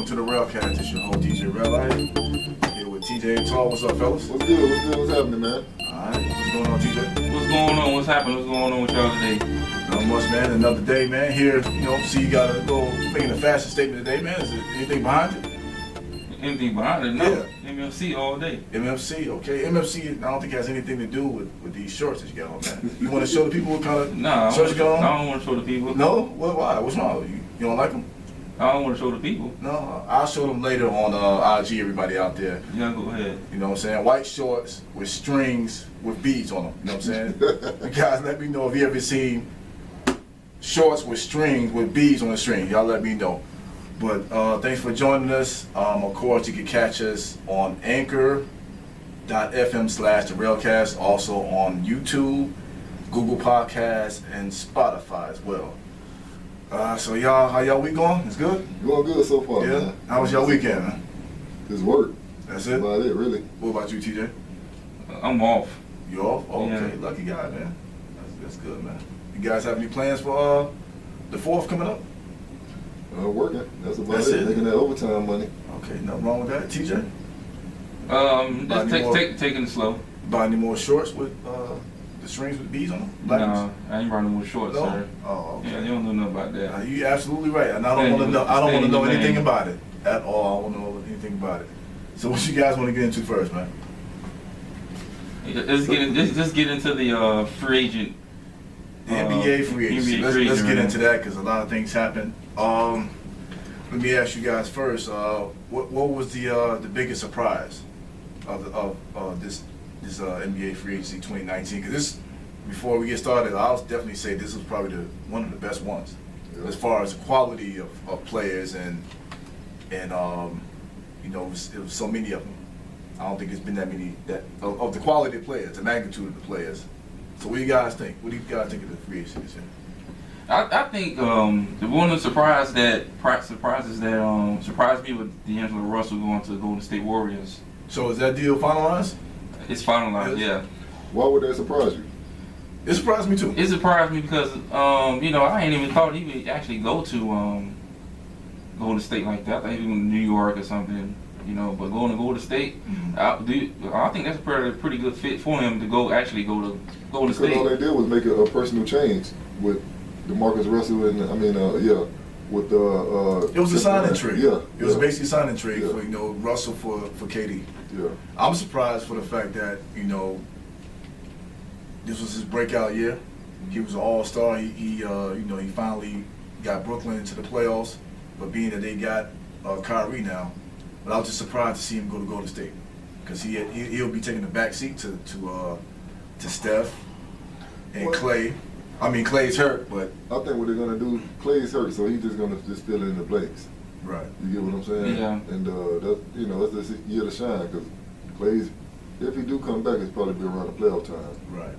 welcome to the Rellcast. It's your host, DJ Rellcast. Here with TJ and Tall. What's up, fellas? What's good? What's good? What's happening, man? Alright, what's going on, TJ? What's going on? What's happening? What's going on with y'all today? Not much, man. Another day, man. Here, see you got to go making a fashion statement today, man. Is there anything behind it? Anything behind it? No. Yeah. MFC all day. MFC, okay. MFC, I don't think it has anything to do with these shorts that you got on, man. You want to show the people what kind of shorts you got on? I don't want to show the people. No? Why? What's wrong? You don't like them? I don't want to show the people. No, I'll show them later on IG, everybody out there. Yeah, go ahead. You know what I'm saying? White shorts with strings with beads on them. You know what I'm saying? You guys let me know if you ever seen shorts with strings with beads on the string. Y'all let me know. But thanks for joining us. Of course, you can catch us on anchor.fm/the Rellcast, also on YouTube, Google Podcasts, and Spotify as well. So y'all, how y'all week going? It's good? Going good so far, Yeah. man. How was y'all weekend, man? Just work. That's That's it? about it, really. What about you, TJ? I'm off. You off? Oh, okay, Yeah. lucky guy, man. That's good, man. You guys have any plans for the 4th coming up? Working. That's about That's it? Making that overtime money. Okay, nothing wrong with that. TJ? Just taking it slow. Buy any more shorts with the strings with beads on them? Black ones? No, I ain't running with shorts, No? sir. Oh, okay. Yeah, you don't know nothing about that. You're absolutely right, and I don't Stay want to in know. your- I don't stay want to in know your anything lane. about it at all. I don't want to know anything about it. So, what you guys want to get into first, man? Let's get into the free agent. The NBA free agency. NBA free Let's agent, get man. into that because a lot of things happen. Let me ask you guys first. What was the biggest surprise of this NBA free agency 2019? Because this, before we get started, I'll definitely say this was probably one of the best ones as far as the quality of players and it was so many of them. I don't think it's been that many of the quality of players, the magnitude of the players. So what do you guys think? What do you guys think of the free agency this year? I think the one of the surprises that surprised me with D'Angelo Russell going to the Golden State Warriors. So is that deal finalized? It's finalized, yeah. Why would that surprise you? It surprised me too. It surprised me because I ain't even thought he would actually go to Golden State like that. I thought he was in New York or something, But going to Golden State, I think that's a pretty good fit for him to go to Golden Because State. all they did was make a personal change with DeMarcus Russell and with It was a signing trade. Yeah, It was basically a signing trade Yeah. for Russell for KD. Yeah. I'm surprised for the fact that this was his breakout year. He was an all-star. He finally got Brooklyn into the playoffs. But being that they got Kyrie now, but I was just surprised to see him go to Golden State because he'll be taking the back seat to Steph and Well, Clay. I mean, Clay's hurt, but I think what they're gonna do, Clay's hurt, so he's just gonna fill in the blanks. right. You get what I'm saying? Yeah. And that's the year to shine because Clay's, if he do come back, it's probably be around the playoff time. Right.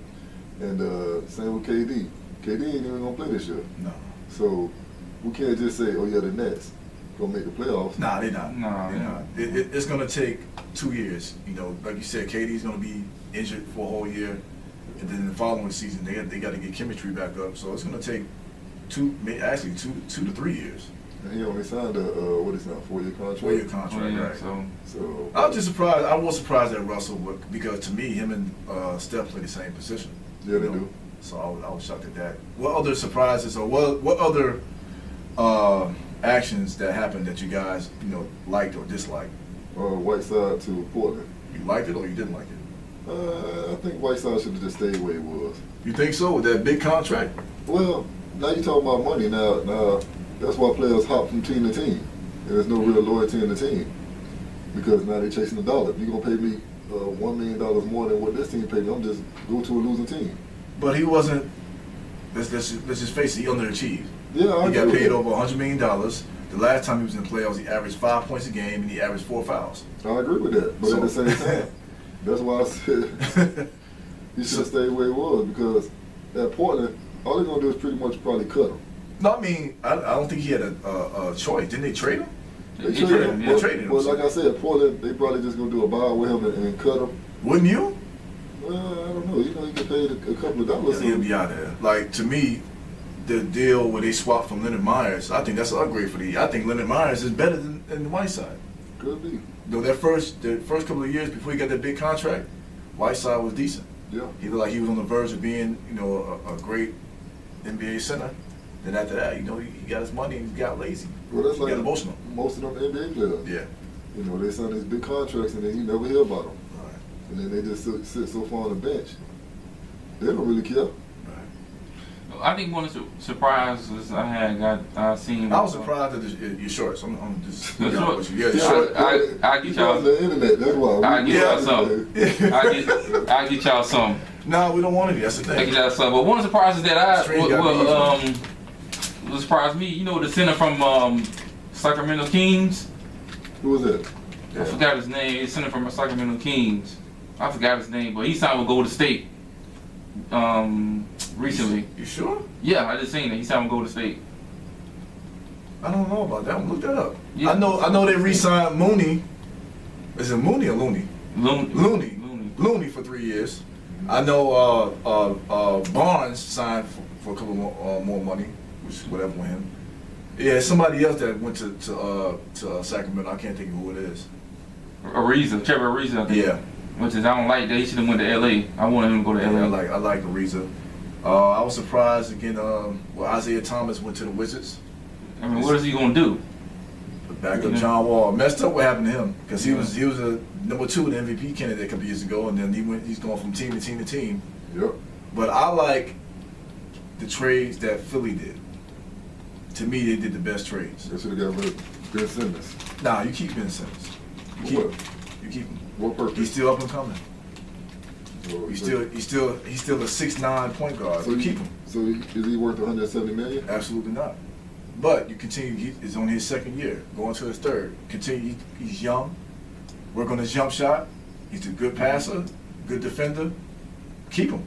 And same with KD. KD ain't even gonna play this year. No. So we can't just say, oh yeah, the Nets gonna make the playoffs. Nah, they're not. No, They're not. It's going to take 2 years. Like you said, KD's going to be injured for a whole year, and then the following season they got to get chemistry back up. So it's going to take two to 3 years. And he only signed a 4-year contract. 4-year contract, Yeah, right? So I was just surprised. I was surprised at Russell because to me, him and Steph play the same position. yeah, they do. So I was shocked at that. What other surprises or what other actions that happened that you guys liked or disliked? Whiteside to Portland. You liked it or you didn't like it? I think Whiteside should have just stayed where he was. You think so with that big contract? Well, now you're talking about money. Now that's why players hop from team to team, and there's no real loyalty in the team because now they're chasing the dollar. If you're gonna pay me $1 million more than what this team paid me, I'm just go to a losing team. But he wasn't. Let's just face it. He underachieved. Yeah, I He got agree paid with over $100 million. The last time he was in the playoffs, he averaged 5 points a game and he averaged 4 fouls. that. I agree with that, but at the same time, that's why I said he should have stayed where he was because at Portland, all they're gonna do is pretty much probably cut him. No, I mean, I don't think he had a choice. Didn't they trade him? They He traded him. They traded him. Well, like I said, Portland, they probably just gonna do a buy with him and cut him. Wouldn't you? Well, I don't know. He get paid a couple of dollars. Yeah, he'll be out there. Like, to me, the deal where they swapped from Leonard Myers, I think that's an upgrade for the Heat. I think Leonard Myers is better than Whiteside. Could be. Though the first couple of years before he got that big contract, Whiteside was decent. Yeah. He looked like he was on the verge of being, a great NBA center. Then after that, he got his money and he got lazy. Well, that's He like got emotional. most of them NBA players. Yeah. They sign these big contracts and then you never hear about them. Right. And then they just sit so far on the bench. They don't really care. I think one of the surprises I seen. I was surprised at your shorts. I'm just The be honest with you. Yeah, shorts. your shorts. I get y'all. On the internet, that's why. I get y'all some. some. I get y'all some. No, we don't want to be. That's the I thing. get y'all some. But one of the surprises that Strange got what surprised me, the center from Sacramento Kings. Who was that? I forgot his name. He's center from Sacramento Kings. I forgot his name, but he signed with Golden State. Recently. You sure? Yeah, I just seen it. He signed with Golden State. I don't know about that one. Look that up. Yeah. I know they re-signed Mooney. Is it Mooney or Looney? Looney. Looney for 3 years. I know Barnes signed for a couple more money, which is whatever with him. Yeah, somebody else that went to Sacramento. I can't think of who it is. Trevor Ariza, I think. Yeah. Which is, I don't like that. He should have went to LA. I wanted him to go to LA. I like Ariza. I was surprised again. Isaiah Thomas went to the Wizards. I mean, what is he gonna do? The backup John Wall messed up. What happened to him? Because he was a number 2 in the MVP candidate a couple years ago, and then he's going from team to team to team. Yep. But I like the trades that Philly did. To me, they did the best trades. They should have got rid of Ben Simmons. Nah, you keep Ben Simmons. What? You keep him. What purpose? He's still up and coming. Well, He's still a 6'9" point guard. So you keep him. So is he worth 170 million? Absolutely not. But you continue. He's on his second year, going to his third. Continue. He's young. Work on his jump shot. He's a good passer, good defender. Keep him.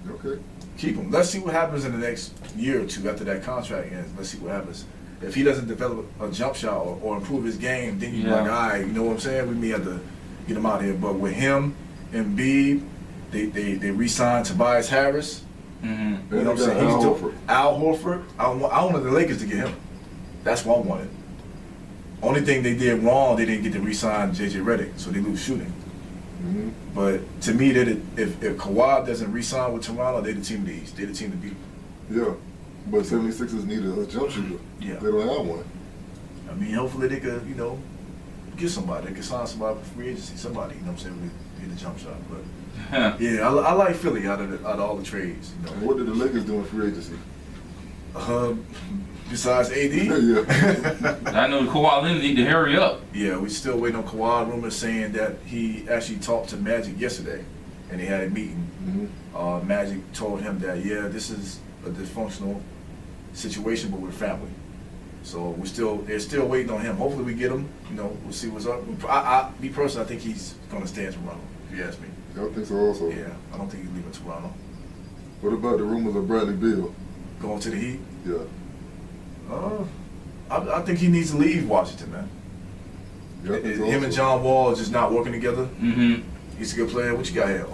Okay. Keep him. Let's see what happens in the next year or two after that contract ends. Let's see what happens. If he doesn't develop a jump shot or improve his game, then you're like, all right, you know what I'm saying? We may have to get him out of here. But with him and Embiid, they re-signed Tobias Harris. Mm-hmm. You know what I'm saying? Al Horford. I wanted the Lakers to get him. That's what I wanted. Only thing they did wrong, they didn't get to re-sign J.J. Redick, so they lose shooting. Mm-hmm. But to me, if Kawhi doesn't re-sign with Toronto, they're the team of the East. They're the team to beat. Yeah. But 76ers need a jump shooter. Yeah. They don't have one. I mean, hopefully they could, get somebody. They could sign somebody for free agency. Somebody, you know what I'm saying, with the jump shot. But yeah, I like Philly out of all the trades. And what did the Lakers do in free agency? Besides AD? Yeah. I know Kawhi Leonard need to hurry up. Yeah, we still waiting on Kawhi. Rumors saying that he actually talked to Magic yesterday, and they had a meeting. Mm-hmm. Magic told him that this is a dysfunctional situation, but we're family. So they're still waiting on him. Hopefully we get him. We'll see what's up. Me personally, I think he's gonna stay in Toronto. If you ask me. I think so also. Yeah, I don't think he's leaving Toronto. What about the rumors of Bradley Beal? Going to the Heat? Yeah. I think he needs to leave Washington, man. Yeah, I think so Him also. and John Wall are just not working together. Mm-hmm. He's a good player. What you got here?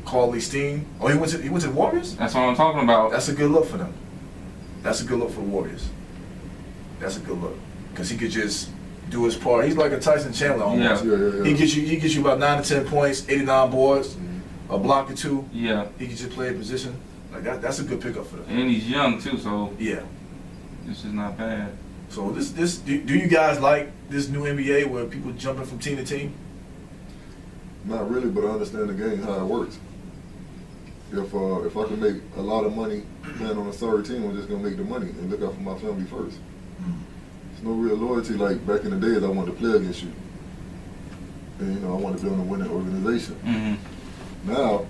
Carly Steen. Oh, he went to the Warriors? That's what I'm talking about. That's a good look for them. That's a good look for the Warriors. That's a good look. Because he could just do his part. He's like a Tyson Chandler almost. Yeah. He gets you about 9 to 10 points, 89 boards, a block or two. Yeah. He can just play a position. Like that's a good pickup for them. And he's young too, so Yeah. this is not bad. So do you guys like this new NBA where people jumping from team to team? Not really, but I understand the game, how it works. If I can make a lot of money playing on a sorry team, I'm just gonna make the money and look out for my family first. There's no real loyalty like back in the days. I wanted to play against you, and I wanted to be on a winning organization. Mm-hmm. Now,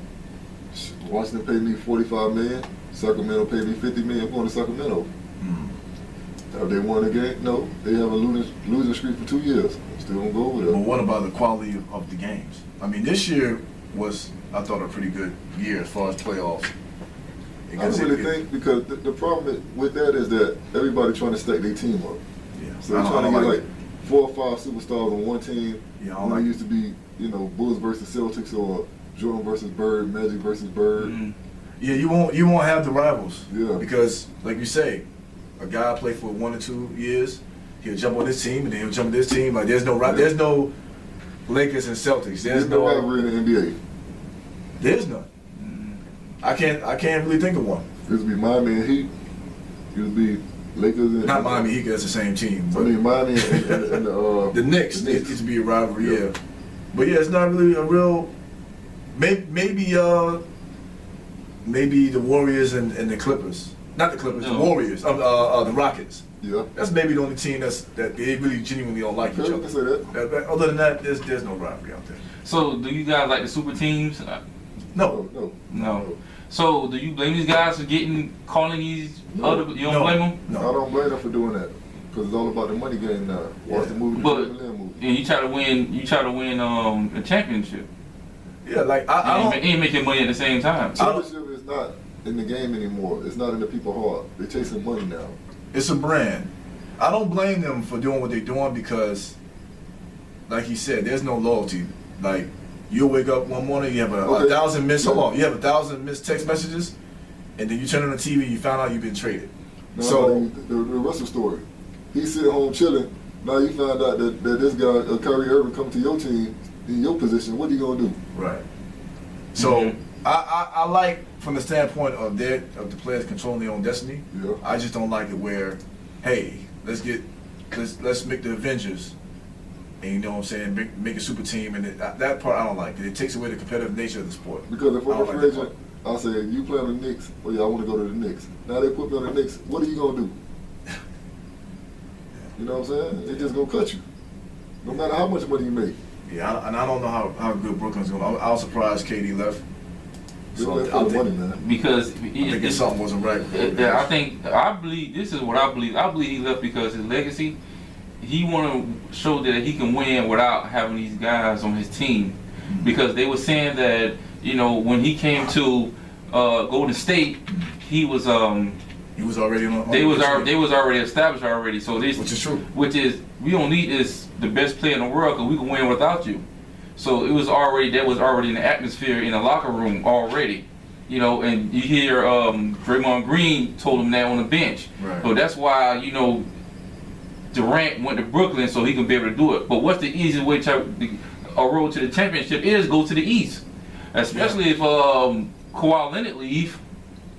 Washington paid me $45 million. Sacramento paid me $50 million. I'm going to Sacramento. Have they won a game? No. They have a losing streak for 2 years. I'm still gonna go over there. But what about the quality of the games? I mean, this year was, I thought, a pretty good year as far as playoffs. I don't really think, because the problem with that is that everybody trying to stack their team up. Yeah. So they're trying to get like 4 or 5 superstars on one team. Yeah, I when like it used to be, Bulls versus Celtics or Jordan versus Bird, Magic versus Bird. Mm-hmm. Yeah, you won't have the rivals. Yeah. Because, like you say, a guy play for 1 or 2 years, he'll jump on this team, and then he'll jump on this team. Like there's no Lakers and Celtics. There's no rivalry in the NBA. There's none. I can't really think of one. It would be Miami and Heat. It would be Lakers and Not Miami Heat, that's the same team. I But mean Miami and the Knicks. It used to be a rivalry, yeah. But yeah, it's not really a real. Maybe the Warriors and the Clippers. Not the Clippers, the Warriors. The Rockets. Yeah. That's maybe the only team that they really genuinely don't like each Okay, other. I can say that. Other than that, there's no rivalry out there. So, do you guys like the super teams? No. No. So, do you blame these guys for calling these other? You don't blame them? No. I don't blame them for doing that because it's all about the money game now. Watch the movie, But the movie. and you try to win a championship. Yeah, like I don't. And making money at the same time. Championship is not in the game anymore. It's not in the people's heart. They're chasing money now. It's a brand. I don't blame them for doing what they're doing because, like he said, there's no loyalty. Like you'll wake up one morning, you have a 1,000 missed. Hold on, you have 1,000 missed text messages, and then you turn on the TV, you found out you've been traded. Now, So the Russell story, he's sitting home chilling. Now you find out that this guy, Kyrie Irving, come to your team in your position. What are you gonna do? right. So I like from the standpoint of the players controlling their own destiny. Yeah. I just don't like it where, hey, let's make the Avengers, and you know what I'm saying, make a super team, and that part I don't like. It takes away the competitive nature of the sport. Because if I I'm don't a like free that agent, I'll say, you play on the Knicks, oh yeah, I want to go to the Knicks. Now they put me on the Knicks, what are you going to do? You know what I'm saying? They just going to cut you. No matter how much money you make. Yeah, and I don't know how good Brooklyn's going. I was surprised KD left. They So left I for the think, money, man. Because I think something wasn't right. I believe this is what I believe. I believe he left because his legacy. He want to show that he can win without having these guys on his team. Because they were saying that when he came to Golden State, he was already on. They was already established already. So this, which is true. Which is we don't need the best player in the world because we can win without you. So that was already in the atmosphere in the locker room already. And you hear Draymond Green told him that on the bench. Right. So that's why Durant went to Brooklyn so he can be able to do it. But what's the easiest way to a road to the championship is go to the East, especially if Kawhi Leonard leave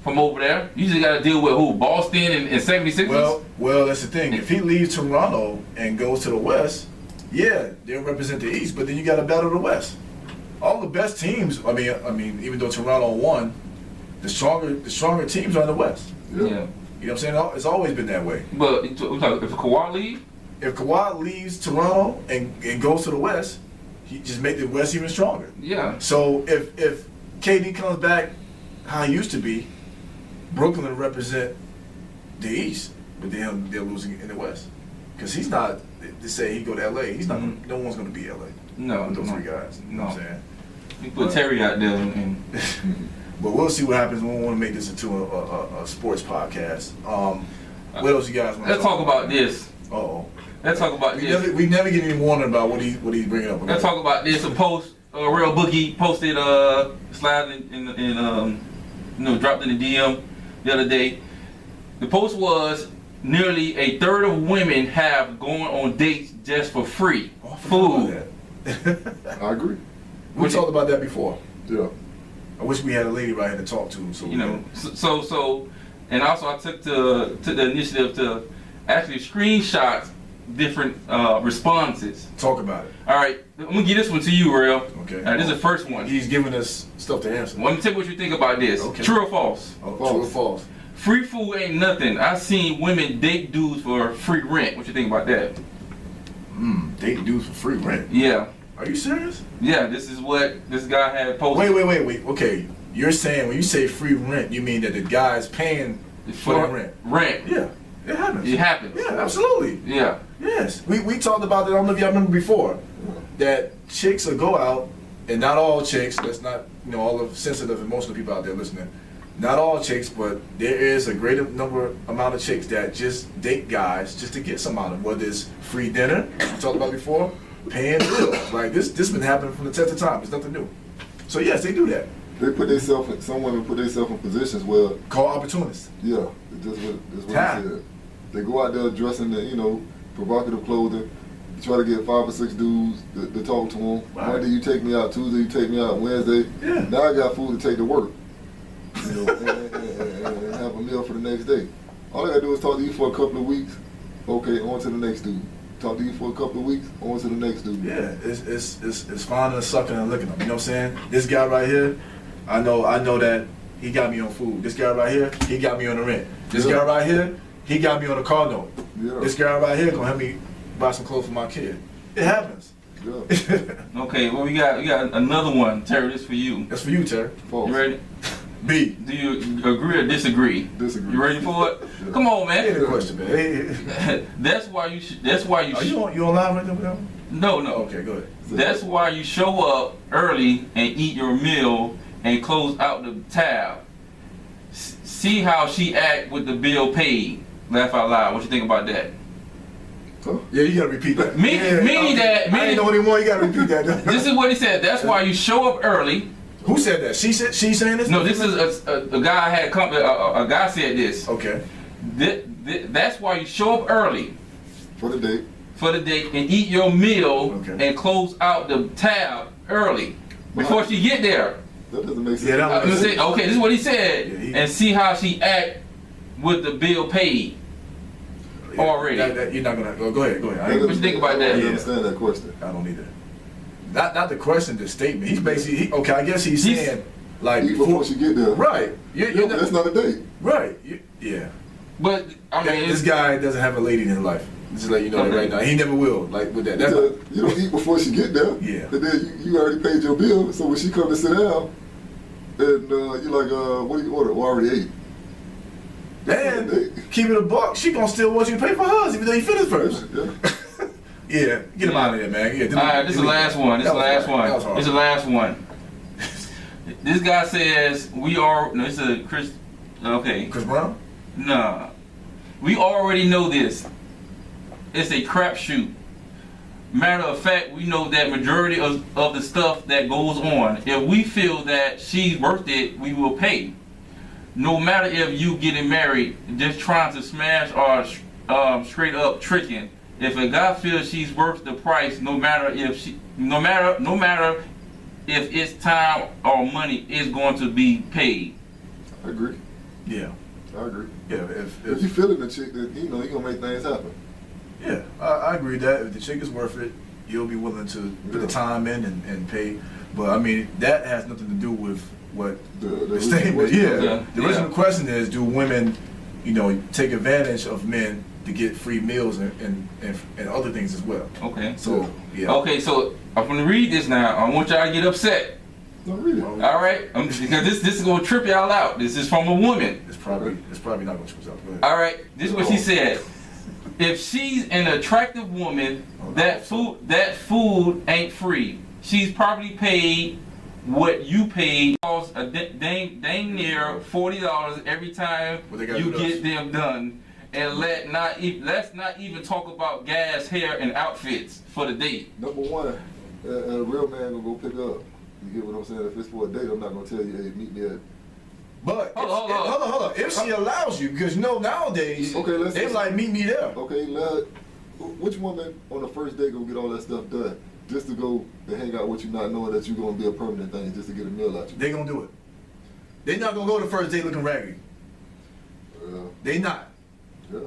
from over there. You just got to deal with who? Boston and 76ers? Well, that's the thing. If he leaves Toronto and goes to the West, yeah, they'll represent the East, but then you got to battle the West. All the best teams, I mean, even though Toronto won, the stronger teams are in the West. Yeah. Yeah. You know what I'm saying? It's always been that way. But if Kawhi leave? If Kawhi leaves Toronto and goes to the West, he just make the West even stronger. Yeah. So if KD comes back how he used to be, Brooklyn will represent the East, but then they're losing in the West. Because he's not, to say he go to LA, he's not, no one's going to be LA. No. With those three guys. You know what I'm saying? You put Terry out there and But we'll see what happens. We don't want to make this into a sports podcast. What else you guys want to let's talk about this. Uh-oh. Let's talk about this. We never get any warning about what he's bringing up. Let's talk about this. A post, Real Boogie posted, slide dropped in the DM the other day. The post was nearly a third of women have gone on dates just for free food. I agree. We talked about that before. Yeah. I wish we had a lady right here to talk to. So So, and also I took the initiative to actually screenshot different responses. talk about it. All right, I'm gonna give this one to you, Real. Okay. All right, this is the first one. He's giving us stuff to answer. Let me tell you what you think about this. Okay. True or false? Oh, true or false? Free food ain't nothing. I seen women date dudes for free rent. What you think about that? Date dudes for free rent. Yeah. Are you serious? Yeah, this is what this guy had posted. Wait. Okay, you're saying when you say free rent, you mean that the guy's paying for the rent? Rent. Yeah, it happens. It happens. Yeah, absolutely. Yeah. Yes, we talked about that. I don't know if y'all remember before that chicks will go out, and not all chicks. That's not all the sensitive, emotional people out there listening. Not all chicks, but there is a great amount of chicks that just date guys just to get some out of them. Whether it's free dinner, we talked about before, paying bills. Like this been happening from the test of time. It's nothing new. So yes, they do that. They put themselves. Some women put themselves in positions where. Call opportunists. Yeah, that's what he Time. said. They go out there dressing in, provocative clothing. Try to get 5 or 6 dudes to talk to them. Right. Monday you take me out. Tuesday you take me out. Wednesday. Yeah. Now I got food to take to work. And have a meal for the next day. All I gotta do is talk to you for a couple of weeks. Okay, on to the next dude. Talk to you for a couple of weeks. On to the next dude. Yeah, it's finding and sucking and licking them. You know what I'm saying? This guy right here, I know that he got me on food. This guy right here, he got me on the rent. This guy right here, he got me on a car note. Yeah. This guy right here gonna help me buy some clothes for my kid. It happens. Yeah. Okay, well we got another one, Terry. This for you. That's for you, Terry. False. You ready? B. Do you agree or disagree? Disagree. You ready for it? Yeah. Come on, Hey, the man. question, man. Hey. That's why you. That's why you. Are you on live right now? With that one? No, no. Okay, go ahead. That's why you show up early and eat your meal and close out the tab. See how she act with the bill paid. Laugh out loud. What you think about that? Huh? Yeah, you gotta repeat that. Meaning I ain't the only one. You gotta repeat that. This is what he said. That's why you show up early. Who said that? She saying this? No, this is a guy had come. A guy said this. Okay. That's why you show up early For the date. for the date and eat your meal Okay. and close out the tab early before she get there. That doesn't make sense. Yeah, that was- Okay, this is what he said. Yeah, And see how she act with the bill paid. Already. You're not gonna go ahead. That What you think about that? I don't Yeah. understand that question. I don't either. Not the question, the statement. He's basically okay. I guess he's saying like Eat before she get there. right. You're not, That's not a date. right. Yeah. But I mean, This guy doesn't have a lady in his life. Just let you know that right now. He never will. Like with that. That's Because you don't eat before she get there. Yeah. And then you already paid your bill, so when she come to sit down, and you're like, what do you order? Well, I already ate. man. Keep it a buck. She gonna still want you to pay for hers even though you finished first. Yeah. Yeah. Get him out of there, man. Yeah. all right, this is the last one. This is the last one. That was hard. This is the last one. This guy says we are. No, this is a Chris. Okay. Chris Brown. Nah. We already know this. It's a crapshoot. Matter of fact, we know that majority of the stuff that goes on. If we feel that she's worth it, we will pay. No matter if you getting married, just trying to smash or straight up tricking. If a guy feels she's worth the price, no matter if it's time or money, it's going to be paid. I agree. Yeah. I agree. Yeah. If you feeling the chick, then you're gonna make things happen. Yeah, I agree that if the chick is worth it, you'll be willing to put the time in and pay. But I mean, that has nothing to do with what the statement. original Yeah. The original question is, do women, take advantage of men to get free meals and other things as well? Okay. So yeah. Okay, so I'm gonna read this now. I want y'all to get upset. No, read it. All right, because this is gonna trip y'all out. This is from a woman. It's probably not going to choose out. Go ahead. All right, this is what she said. If she's an attractive woman, that food ain't free. She's probably paid what you paid. Costs a dang near $40 every time you get them done. And let's not even talk about gas, hair, and outfits for the date. Number one, a real man gonna go pick up. You get what I'm saying? If it's for a date, I'm not gonna tell you, hey, meet me at. But Hold on. if she allows you, because nowadays Okay, they like meet me there. Okay, which woman on the first date gonna get all that stuff done just to go and hang out with you, not knowing that you're gonna be a permanent thing, just to get a meal out you? They gonna do it. They not gonna go the first date looking raggedy. They not. Yeah.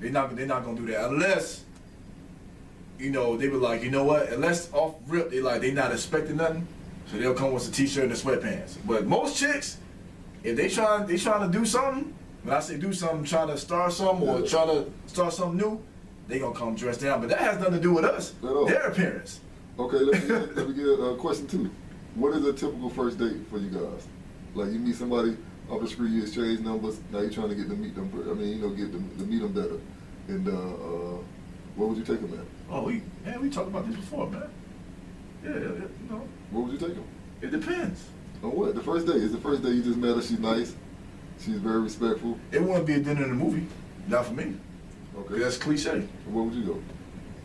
They not gonna do that unless they be like, you know what? Unless off rip they not expecting nothing, so they'll come with a t-shirt and the sweatpants. But most chicks, if they trying to do something, when I say do something, trying to start something or trying to start something new, they gonna come dressed down. But that has nothing to do with us. At all. Their appearance. Okay, let me get a question two. What is a typical first date for you guys? Like you meet somebody off the street, you exchange numbers. Now you're trying to get to meet them. I mean, get to meet them better. And where would you take them at? Oh, we talked about this before, man. Yeah, Where would you take them? it depends. On what? The first day. Is the first day you just met her? She's nice. She's very respectful. It wouldn't be a dinner in a movie, not for me. Okay. That's cliche. And where would you go?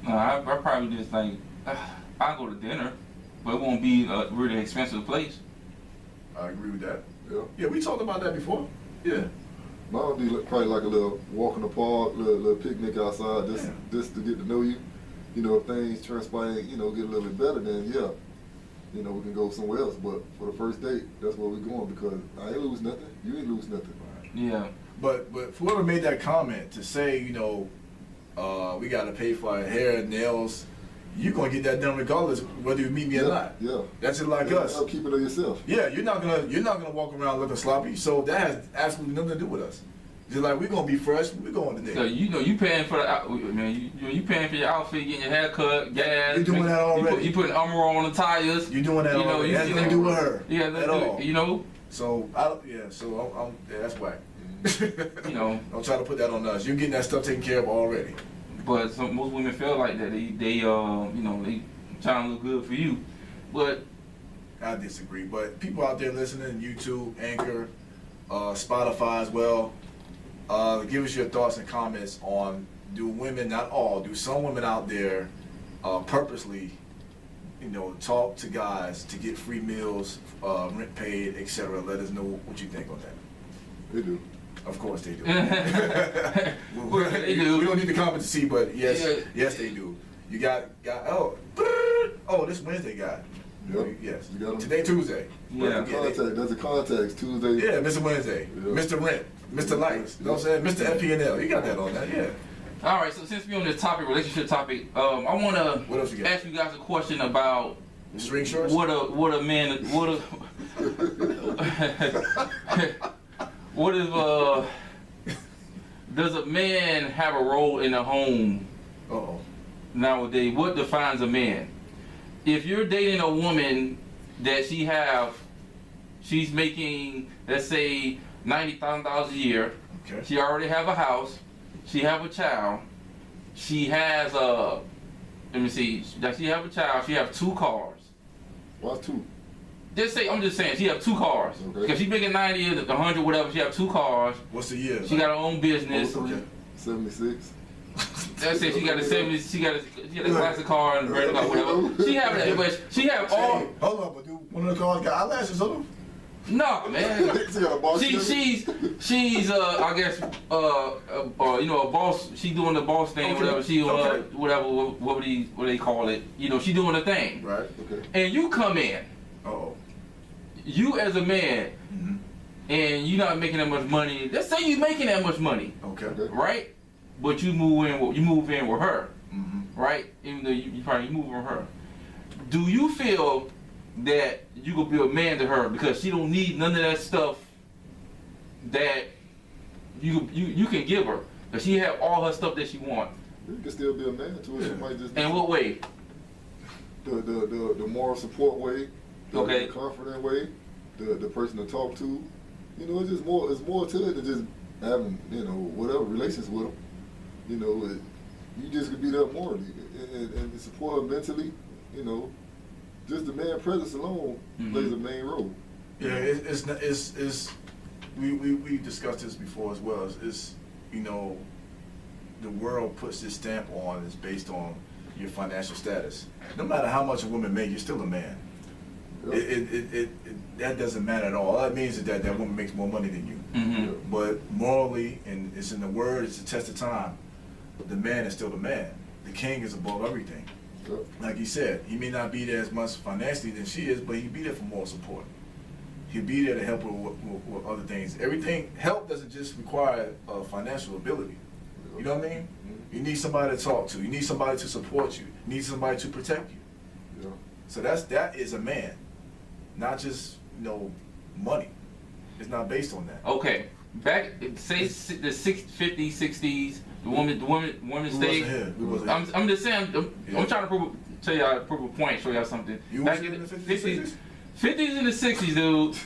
No, I probably just I'll go to dinner, but it won't be a really expensive place. I agree with that. Yeah. Yeah, we talked about that before. Yeah. Mine would be probably like a little walk in the park, little picnic outside, just to get to know you. You know, if things transpire, you know, get a little bit better, then yeah, you know, we can go somewhere else. But for the first date, that's where we're going because I ain't lose nothing. You ain't lose nothing. Yeah. But whoever made that comment to say, you know, we got to pay for our hair, nails, you're going to get that done regardless whether you meet me or not. Yeah. That's it like us. Keep it to yourself. Yeah, you're not gonna walk around looking sloppy. So that has absolutely nothing to do with us. Just like we're gonna be fresh, we're going today. So you know you paying for the man, you paying for your outfit, getting your hair cut, gas. You're doing that already. You putting armor on the tires. You're doing that already. It has nothing to do with her. Yeah, at all. You know. So I'm that's whack. You know. Don't try to put that on us. You're getting that stuff taken care of already. But most women feel like that. They you know, they trying to look good for you. But I disagree. But people out there listening, YouTube, Anchor, Spotify as well, give us your thoughts and comments on do women, not all, do some women out there purposely, you know, talk to guys to get free meals, rent paid, etc. Let us know what you think on that. They do. Of course they do. They do. We don't need the comment to see, but yes, yes they do. You got this Wednesday guy. Yep. Yes. You got him. Today Tuesday. Yeah. There's a context Tuesday. Yeah, Mr. Wednesday, Yeah. Mr. Rent, Mr. Lights. You know what I'm saying? Mr. FP&L. You got that on that, yeah. All right. So since we're on this topic, relationship topic, I want to What else you got? ask you guys a question about String shorts. what a man what if does a man have a role in a home Uh-oh. nowadays? What defines a man? If you're dating a woman that she's making, let's say, $90,000 a year. Okay. She already have a house. She have a child. She has let me see. Does she have a child? She have 2 cars. Why 2? I'm just saying, she have 2 cars. Okay. Because she's making 90, 100, whatever. She have 2 cars. What's the year? She got her own business. Okay. 76. That's it. She got a 70. She got a classic car and a brand new car, whatever. She have that, but she have all. Hey, hold on, but dude, one of the cars got eyelashes on them? No, man. She's I guess you know, a boss. She doing the boss thing, Okay. whatever. She Okay. whatever what they call it. You know, she doing the thing. Right. Okay. And you come in, Uh-oh. you as a man, Mm-hmm. and you not making that much money. Let's say you making that much money, Okay. right? But you move in with her, Mm-hmm. right? Even though you probably move with her. Do you feel that you could be a man to her because she don't need none of that stuff that you can give her? Because she have all her stuff that she want. You can still be a man to her. She might just. In what way? The moral support way. Okay. The confident way. The person to talk to. You know, it's more to it than just having, you know, whatever relations with them. You know, you just could be there morally and support her mentally. You know, just the man presence alone plays a main role. Yeah, we discussed this before as well. It's you know, the world puts this stamp on is based on your financial status. No matter how much a woman makes, you're still a man. Yep. That doesn't matter at all. All that means is that woman makes more money than you. Mm-hmm. But morally, and it's in the word, it's a test of time, the man is still the man. The king is above everything. Yep. Like he said, he may not be there as much financially than she is, but he'll be there for moral support. He'll be there to help her with other things. Help doesn't just require financial ability. You know what I mean? Mm-hmm. You need somebody to talk to. You need somebody to support you. You need somebody to protect you. Yeah. So that is a man, not just, you know, money. It's not based on that. Okay. Back say the 50s, 60s, the women stayed. We wasn't here. I'm just saying. Yeah. I'm trying to tell y'all a point, show y'all something. You Back was in the 50s, 60s? 50s and the 60s, dude.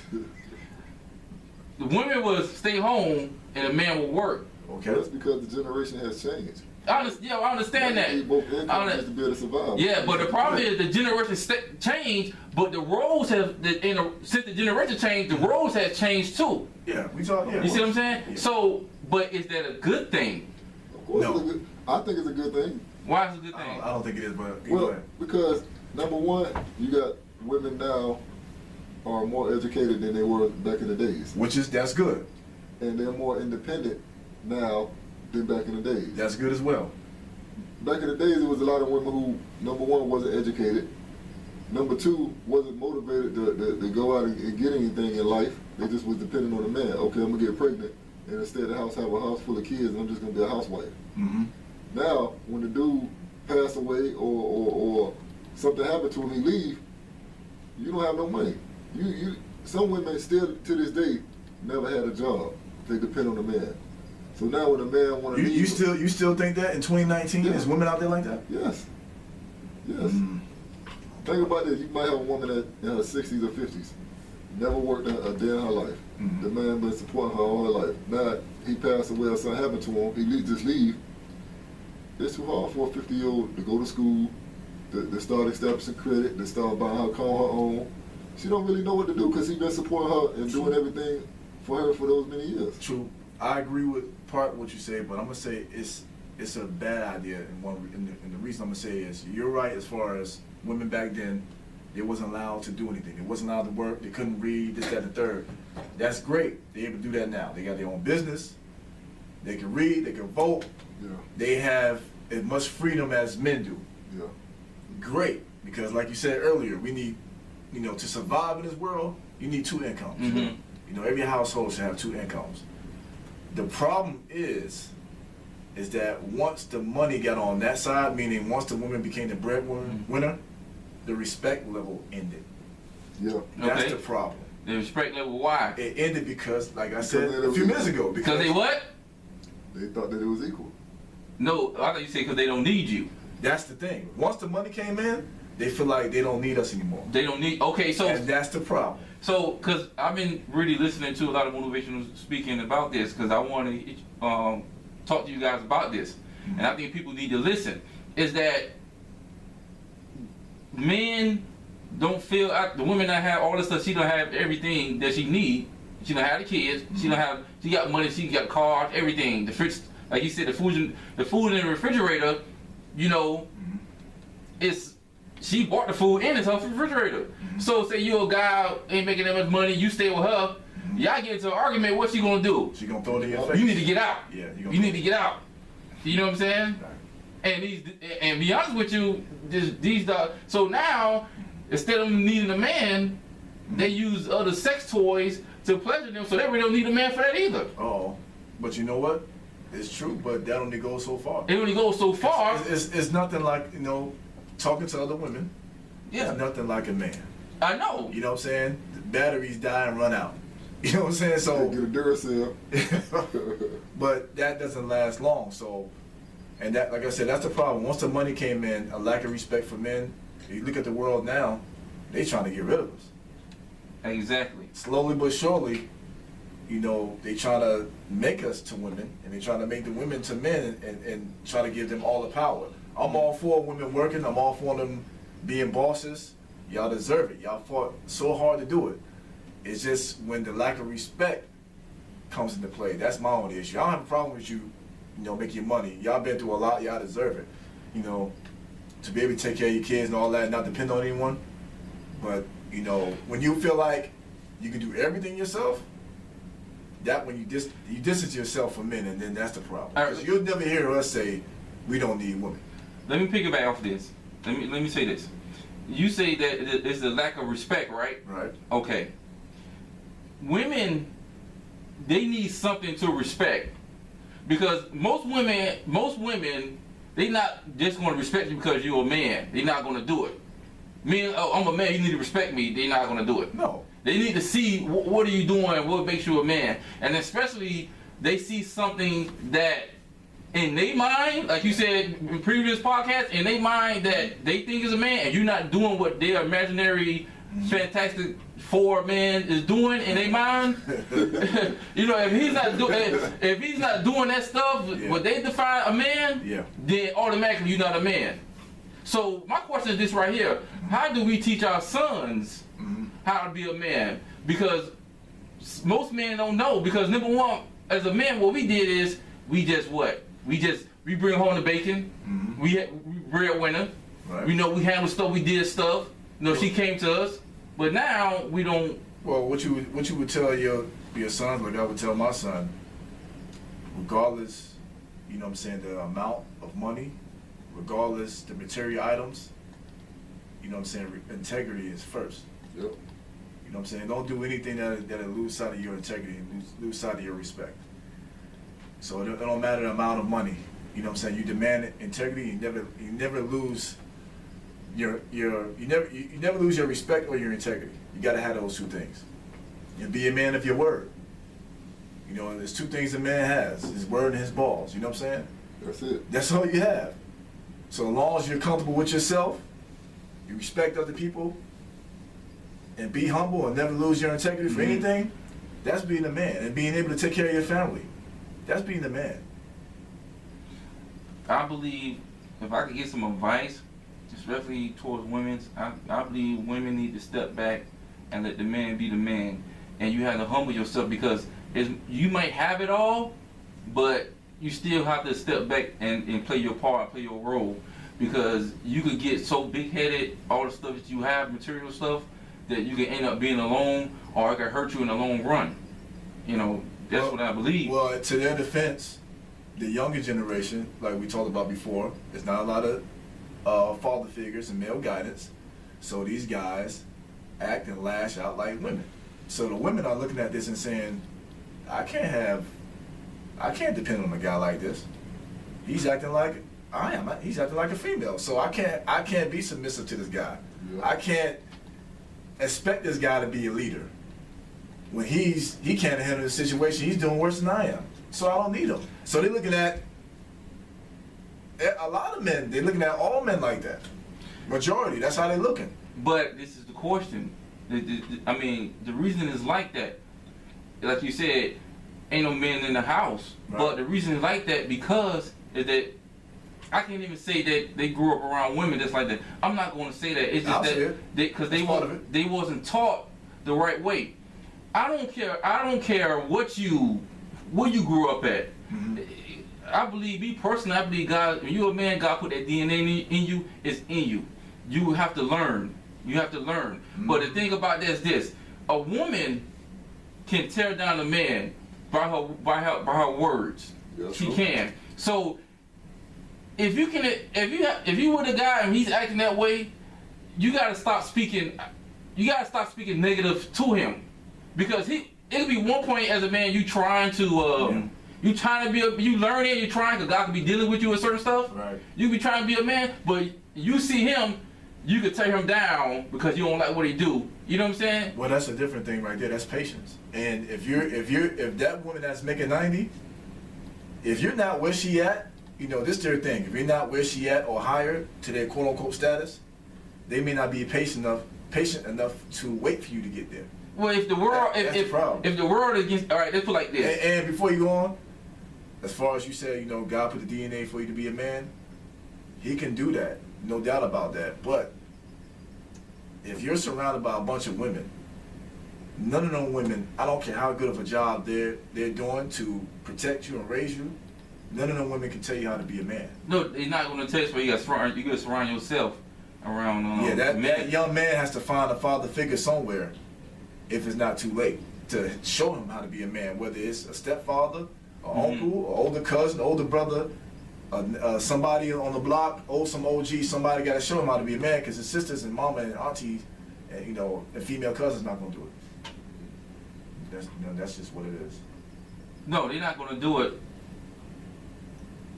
The women would stay home and the man would work. Okay. That's because the generation has changed. I understand that. Both incomes just to be able to survive. Yeah, but the problem is the generation changed, but the roles have since the generation changed, the roles have changed too. Yeah, we talk. Yeah. You see what I'm saying? Yeah. So, but is that a good thing? Of course, No. I think it's a good thing. Why is it a good I thing? don't think it is, but go Well, ahead. because number one, you got women now are more educated than they were back in the days. That's good. And they're more independent now than back in the days. That's good as well. Back in the days, there was a lot of women who, number one, wasn't educated. Number two, wasn't motivated to go out and get anything in life. They just was dependent on the man. Okay, I'm gonna get pregnant, and instead of the house have a house full of kids, and I'm just gonna be a housewife. Mm-hmm. Now, when the dude pass away or something happened to him, he leave, you don't have no money. Some women still to this day never had a job. They depend on the man. So now when a man want to leave, you still think that in 2019 there's women out there like that? Yes. Think about this. You might have a woman in her 60s or 50s, never worked a day in her life. Mm-hmm. The man been supporting her all her life. Now he passed away or something happened to him, just leave. It's too hard for a 50-year-old to go to school, to start establishing credit, to start buying her car on her own. She don't really know what to do because he been supporting her and doing everything for her for those many years. True. I agree with part of what you say, but I'm gonna say it's a bad idea, and the reason I'm gonna say is you're right as far as women back then, they wasn't allowed to do anything. They wasn't allowed to work. They couldn't read, this, that, and the third. That's great. They're able to do that now. They got their own business. They can read. They can vote. Yeah. They have as much freedom as men do. Yeah. Great, because like you said earlier, we need, to survive in this world, you need 2 incomes. Mm-hmm. Every household should have 2 incomes. The problem is that once the money got on that side, meaning once the woman became the breadwinner, the respect level ended. Yeah. That's the problem. The respect level, why? It ended because, like I said a few minutes ago, because they what? They thought that it was equal. No, I thought you said because they don't need you. That's the thing. Once the money came in, they feel like they don't need us anymore. They don't need. Okay, so and that's the problem. So, because I've been really listening to a lot of motivational speaking about this, because I want to talk to you guys about this, and I think people need to listen. Is that men don't feel the women that have all this stuff, she don't have everything that she need. She don't have the kids. She don't have. She got money. She got cars. Everything. The fridge, like you said, the food in the refrigerator. It's. She bought the food in it's her refrigerator. So say you a guy ain't making that much money. You stay with her. Y'all get into an argument. What she gonna do? She gonna throw it in your face. You need to get out. Yeah. You need to get out. You know what I'm saying? Right. And be honest with you, these so now instead of needing a man, they use other sex toys to pleasure them. So they really don't need a man for that either. Oh, but you know what? It's true, but that only goes so far. It only goes so far. It's nothing like talking to other women. Yeah. It's nothing like a man. I know. You know what I'm saying? The batteries die and run out. You know what I'm saying? So get a Duracell. but that doesn't last long. So, and that, like I said, that's the problem. Once the money came in, a lack of respect for men. You look at the world now; they trying to get rid of us. Exactly. Slowly but surely, they try to make us to women, and they try to make the women to men, and try to give them all the power. I'm all for women working. I'm all for them being bosses. Y'all deserve it. Y'all fought so hard to do it. It's just when the lack of respect comes into play. That's my only issue. I don't have a problem with you, making money. Y'all been through a lot. Y'all deserve it. To be able to take care of your kids and all that, and not depend on anyone. But when you feel like you can do everything yourself, that when you distance yourself from men, and then that's the problem. Because you'll never hear us say we don't need women. Let me pick it back off this. Let me say this. You say that it's the lack of respect, right? Right. Okay. Women, they need something to respect, because most women, they not just going to respect you because you're a man. They're not going to do it. Men, I'm a man. You need to respect me. They're not going to do it. No. They need to see what are you doing, what makes you a man, and especially they see something that. In their mind, like you said in previous podcasts, in their mind that they think is a man, and you're not doing what their imaginary Fantastic Four man is doing in their mind. if he's not doing that stuff, what they define a man, then automatically you're not a man. So my question is this right here: how do we teach our sons how to be a man? Because most men don't know. Because number one, as a man, what we did is we bring home the bacon. We breadwinner. Right. We handle stuff. We did stuff. She came to us. But now we don't. Well, what you would tell your sons, like I would tell my son, regardless, you know what I'm saying, the amount of money, regardless the material items, you know what I'm saying, integrity is first. Yep. You know what I'm saying? Don't do anything that'll lose sight of your integrity and lose sight of your respect. So it don't matter the amount of money. You know what I'm saying? You demand integrity. You never lose you never lose your respect or your integrity. You got to have those two things. And be a man of your word. You know, there's two things a man has: his word and his balls. You know what I'm saying? That's it. That's all you have. So as long as you're comfortable with yourself, you respect other people, and be humble and never lose your integrity for anything, that's being a man. And being able to take care of your family, that's being a man. I believe if I could get some advice, especially towards women, I believe women need to step back and let the man be the man. And you have to humble yourself, because you might have it all, but you still have to step back and play your part, play your role. Because you could get so big-headed, all the stuff that you have, material stuff, that you can end up being alone, or it can hurt you in the long run. You know, that's what I believe. Well, to their defense, the younger generation, like we talked about before, there's not a lot of father figures and male guidance. So these guys act and lash out like women. So the women are looking at this and saying, I can't depend on a guy like this. He's acting like I am. He's acting like a female. So I can't be submissive to this guy. Yeah. I can't expect this guy to be a leader when he can't handle the situation. He's doing worse than I am. So I don't need him. So they're looking at a lot of men. They're looking at all men like that. Majority. That's how they're looking. But this is the question. I mean, the reason is like that. Like you said, ain't no men in the house. Right. But the reason it's like that because is that I can't even say that they grew up around women that's like that. I'm not going to say that. It's just that because they wasn't taught the right way. I don't care where you grew up at. Mm-hmm. I believe, me personally, I believe God. When you're a man, God put that DNA in you. It's in you. You have to learn. You have to learn. Mm-hmm. But the thing about this: a woman can tear down a man by her words. Yes, she can. So if you with a guy and he's acting that way, you gotta stop speaking. You gotta stop speaking negative to him, because it'll be one point as a man you trying to you learning, you trying, because God could be dealing with you with certain stuff. Right. You be trying to be a man, but you see him, you could tear him down because you don't like what he do. You know what I'm saying? Well, that's a different thing right there. That's patience. And if that woman that's making 90, if you're not where she at, you know, this is their thing. If you're not where she at or higher to their quote unquote status, they may not be patient enough to wait for you to get there. Well, if the world, if the world against, all right, let's put it like this. And before you go on, as far as you say, you know, God put the DNA for you to be a man, He can do that, no doubt about that. But if you're surrounded by a bunch of women, none of them women, I don't care how good of a job they're doing to protect you and raise you, none of them women can tell you how to be a man. No, they're not going to tell you. So you got to surround yourself around. That young man has to find a father figure somewhere, if it's not too late, to show him how to be a man. Whether it's a stepfather, an uncle, an older cousin, older brother, somebody on the block, some OG, somebody got to show him how to be a man, because his sisters and mama and aunties, and, you know, and female cousins not going to do it. That's just what it is. No, they're not going to do it.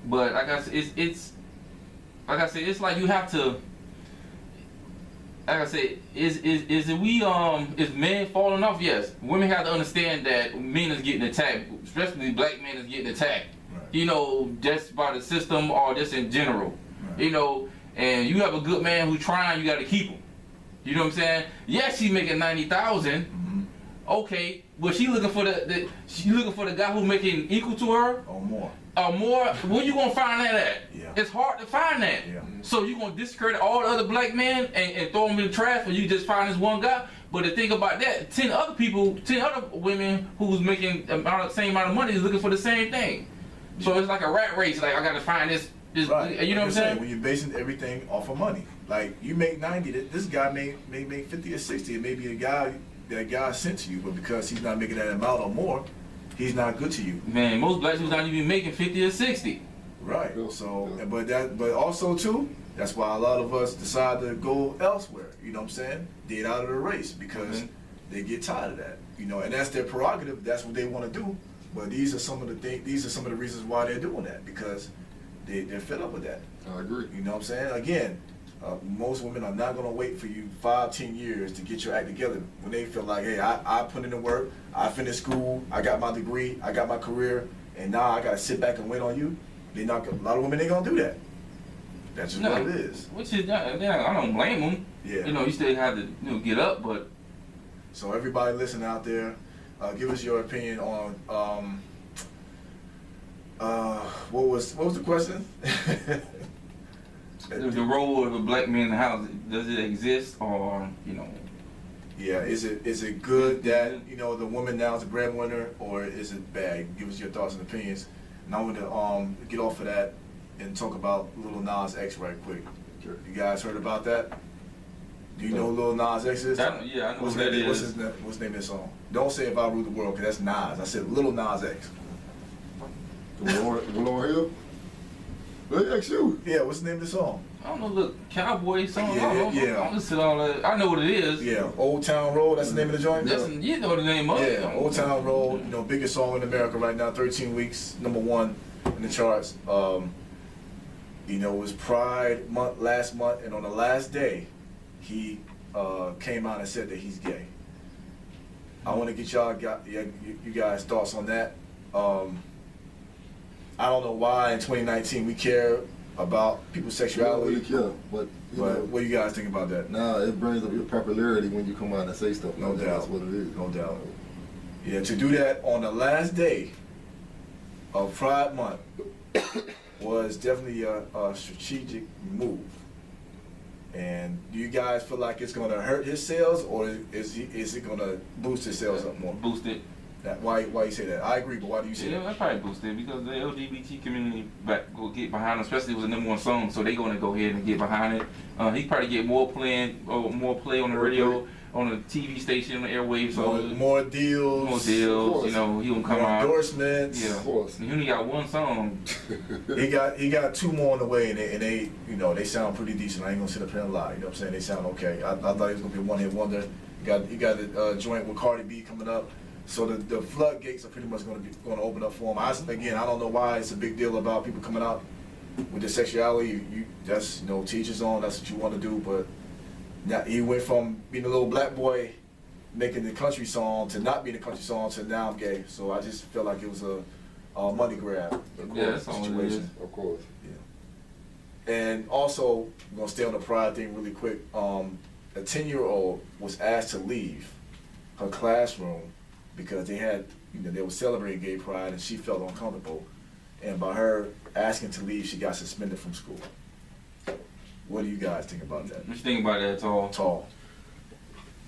But like I said, it's like I said, it's like you have to. Like I said, is men falling off? Yes. Women have to understand that men is getting attacked, especially black men is getting attacked. Right. You know, just by the system or just in general. Right. You know, and you have a good man who's trying, you got to keep him. You know what I'm saying? Yes, she's making 90,000. Mm-hmm. Okay, but she looking for the guy who's making equal to her or more. Where you gonna find that at? Yeah. It's hard to find that. Yeah. So you gonna discredit all the other black men and throw them in the trash, and you just find this one guy? But the thing about that, 10 other women who's making the same amount of money is looking for the same thing. So it's like a rat race. Like, I gotta find this Right. You know what I'm saying? When you're basing everything off of money, like you make 90, this guy may make 50 or 60. It may be a guy that God sent to you, but because he's not making that amount or more, he's not good to you. Man, most black dudes not even making 50 or 60. Right. So, but also too, that's why a lot of us decide to go elsewhere. You know what I'm saying? Get out of the race because they get tired of that. You know, and that's their prerogative. That's what they want to do. But these are some of the things. These are some of the reasons why they're doing that, because they're fed up with that. I agree. You know what I'm saying? Again, most women are not going to wait for you 5-10 years to get your act together when they feel like, hey, I put in the work, I finished school, I got my degree, I got my career, and now I got to sit back and wait on you. A lot of women ain't going to do that. That's just what it is. Which is, I don't blame them. Yeah. You know, you still have to get up, but. So everybody listen out there, give us your opinion on what was the question? The role of a black man in the house, does it exist, or Yeah, is it good that the woman now is a breadwinner, or is it bad? Give us your thoughts and opinions. And I want to get off of that and talk about Lil Nas X right quick. Sure. You guys heard about that? Do you know who Lil Nas X is? I know who that is. What's the name of this song? Don't say If I Rule the World, because that's Nas. I said Lil Nas X. Lauren Hill? They ask you. Yeah, what's the name of the song? I don't know, look, cowboy song. Yeah. I'm just all that. I know what it is. Yeah, Old Town Road. That's the name of the joint. You know the name of it. Yeah, Old Town Road. Biggest song in America right now. 13 weeks, #1 in the charts. It was Pride month last month, and on the last day, he came out and said that he's gay. I want to get you guys thoughts on that. I don't know why in 2019 we care about people's sexuality. We don't really care, but what do you guys think about that? Nah, it brings up your popularity when you come out and say stuff. No doubt. That's what it is. No doubt. Yeah, to do that on the last day of Pride Month was definitely a strategic move. And do you guys feel like it's going to hurt his sales, or is it going to boost his sales up more? Boost it. Why you say that? I agree, but why do you say that? Yeah, that probably boost it because the LGBT community will get behind him, especially if it was a #1 song, so they're going to go ahead and get behind it. He probably get more play on the radio, on the TV station, on the airwaves. So more deals. More deals. He gonna come out. Endorsements. Yeah. Of course. He only got one song. he got 2 more on the way, and they they sound pretty decent. I ain't gonna sit up here and lie. You know what I'm saying? They sound okay. I thought he was gonna be a one-hit wonder. You got a joint with Cardi B coming up. So the floodgates are pretty much going to open up for him. I don't know why it's a big deal about people coming out with their sexuality. That's teach his own. That's what you want to do. But now he went from being a little black boy making the country song to not being a country song to now I'm gay. So I just felt like it was a money grab. That's situation. Of course. Yeah. And also, I'm gonna stay on the pride thing really quick. A 10-year-old was asked to leave her classroom because they were celebrating gay pride, and she felt uncomfortable. And by her asking to leave, she got suspended from school. What do you guys think about that? What you think about that, Tall?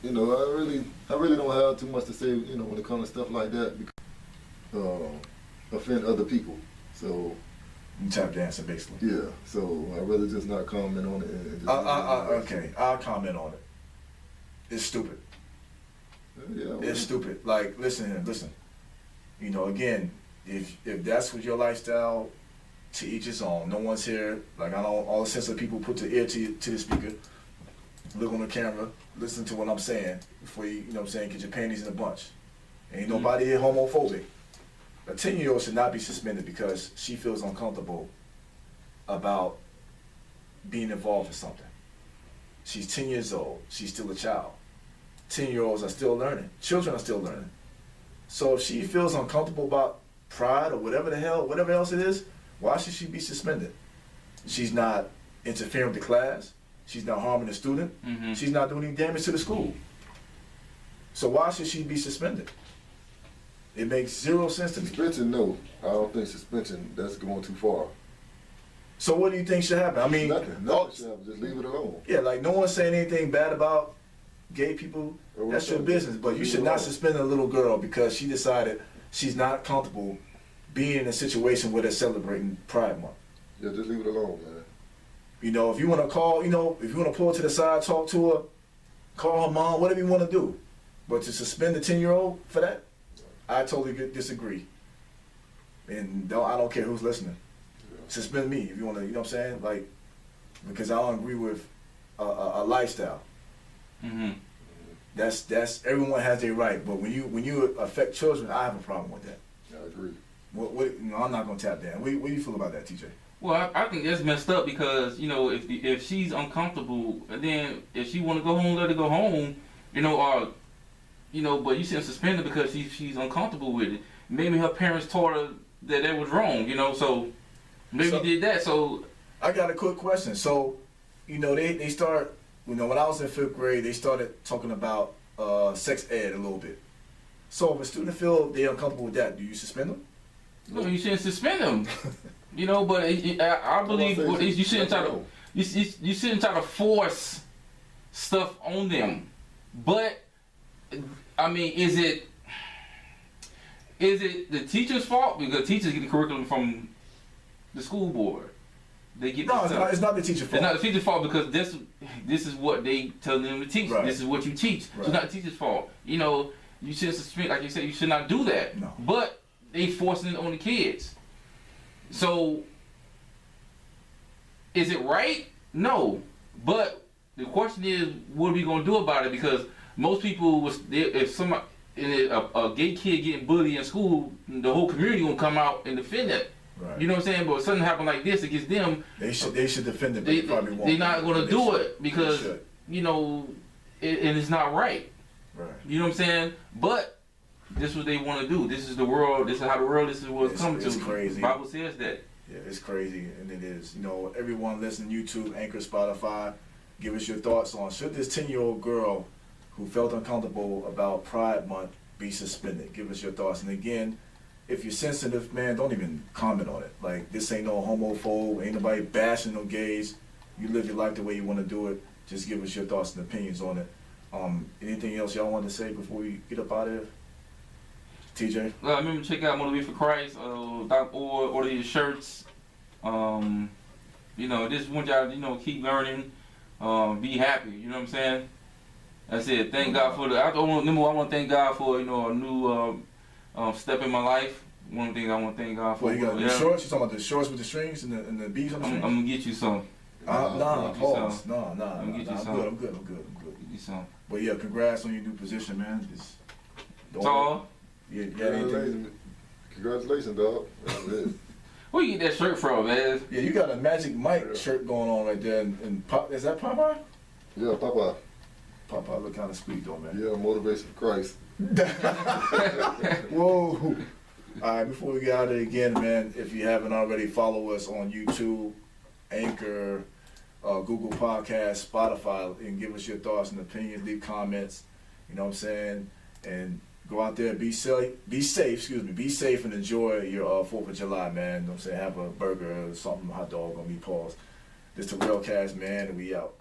I really don't have too much to say, when it comes to stuff like that, because offend other people. So you tap dancing, basically. Yeah. So I'd rather just not comment on it. And just okay, I'll comment on it. It's stupid. Yeah, it's stupid. Like, listen. Again, if that's what your lifestyle, to each his own. No one's here. Like, I know all the sensitive people put the ear to the speaker, look on the camera, listen to what I'm saying before you, get your panties in a bunch. Ain't nobody here homophobic. A 10-year-old should not be suspended because she feels uncomfortable about being involved in something. She's 10 years old. She's still a child. 10-year-olds are still learning. Children are still learning. So if she feels uncomfortable about pride or whatever else it is, why should she be suspended? She's not interfering with the class. She's not harming the student. Mm-hmm. She's not doing any damage to the school. So why should she be suspended? It makes zero sense to me. Suspension, no. I don't think suspension, that's going too far. So what do you think should happen? I mean, nothing should happen. Just leave it alone. Yeah, like no one's saying anything bad about gay people. That's your business. But you should not suspend a little girl because she decided she's not comfortable being in a situation where they're celebrating Pride Month. Yeah, just leave it alone, man. You know, if you want to call, you know, if you want to pull her to the side, talk to her, call her mom, whatever you want to do. But to suspend the 10-year-old for that, I totally disagree. And I don't care who's listening. Yeah. Suspend me if you want to, you know what I'm saying? Like, because I don't agree with a lifestyle. Mm-hmm. That's everyone has their right, but when you affect children, I have a problem with that. I agree. You know, I'm not gonna tap that. What do you feel about that, TJ? Well, I think that's messed up because, you know, if she's uncomfortable, and then if she want to go home, let her go home, you know, or, you know, but you shouldn't suspend her because she's uncomfortable with it. Maybe her parents taught her that was wrong, you know, so maybe did that. So I got a quick question. So, you know, they start, you know, when I was in 5th grade, they started talking about sex ed a little bit. So if a student feel they're uncomfortable with that, do you suspend them? no, you shouldn't suspend them. You know, but I believe you shouldn't try to you shouldn't try to force stuff on them. But I mean, is it the teacher's fault? Because teachers get the curriculum from the school board. They get No, it's not the teacher's fault. It's not the teacher's fault because this is what they tell them to teach. Right. This is what you teach. Right. So it's not the teacher's fault. You know, you shouldn't suspend, like you said, you should not do that. No. But they forcing it on the kids. So is it right? No. But the question is, what are we gonna do about it? Because most people if somebody a gay kid getting bullied in school, the whole community gonna come out and defend it. Right. You know what I'm saying? But if something happen like this against them, They should defend it, but they probably won't. they're not gonna do it because you know, and it's not right. Right. You know what I'm saying? But this is what they want to do. This is the world. This is how the world. This is what it's coming to. It's crazy. The Bible says that. Yeah, it's crazy, and it is. You know, everyone listening, YouTube, Anchor, Spotify, give us your thoughts on should this 10-year-old girl who felt uncomfortable about Pride Month be suspended? Give us your thoughts. And again, if you're sensitive, man, don't even comment on it. Like, this ain't no homophobe, ain't nobody bashing no gays. You live your life the way you want to do it. Just give us your thoughts and opinions on it. Anything else y'all want to say before we get up out of here? TJ? Remember, check out Motivate for Christ. Order your shirts. You know, just want y'all to, keep learning. Be happy. You know what I'm saying? That's it. Thank God for I want to thank God for, a new step in my life. One of the things I want to thank God for. Well, you got the shorts? You talking about the shorts with the strings and the beads on the strings? I'm going to get you some. Pause. No. I'm going to get you some. I'm good. Get you some. But yeah, congrats on your new position, man. That's all. Yeah, Congratulations, dog. That's it. Where you get that shirt from, man? Yeah, you got a Magic Mike shirt going on right there. And is that Popeye? Yeah, Popeye. Popeye look kind of sweet though, man. Yeah, motivation for Christ. Whoa. All right, before we get out of it again, man, if you haven't already, follow us on YouTube, Anchor, Google Podcasts, Spotify, and give us your thoughts and opinions, leave comments, you know what I'm saying? And go out there, be safe, be safe, and enjoy your 4th of July, man. You know what I'm saying? Have a burger or something, hot dog on me, pause. This the Rellcast, man, and we out.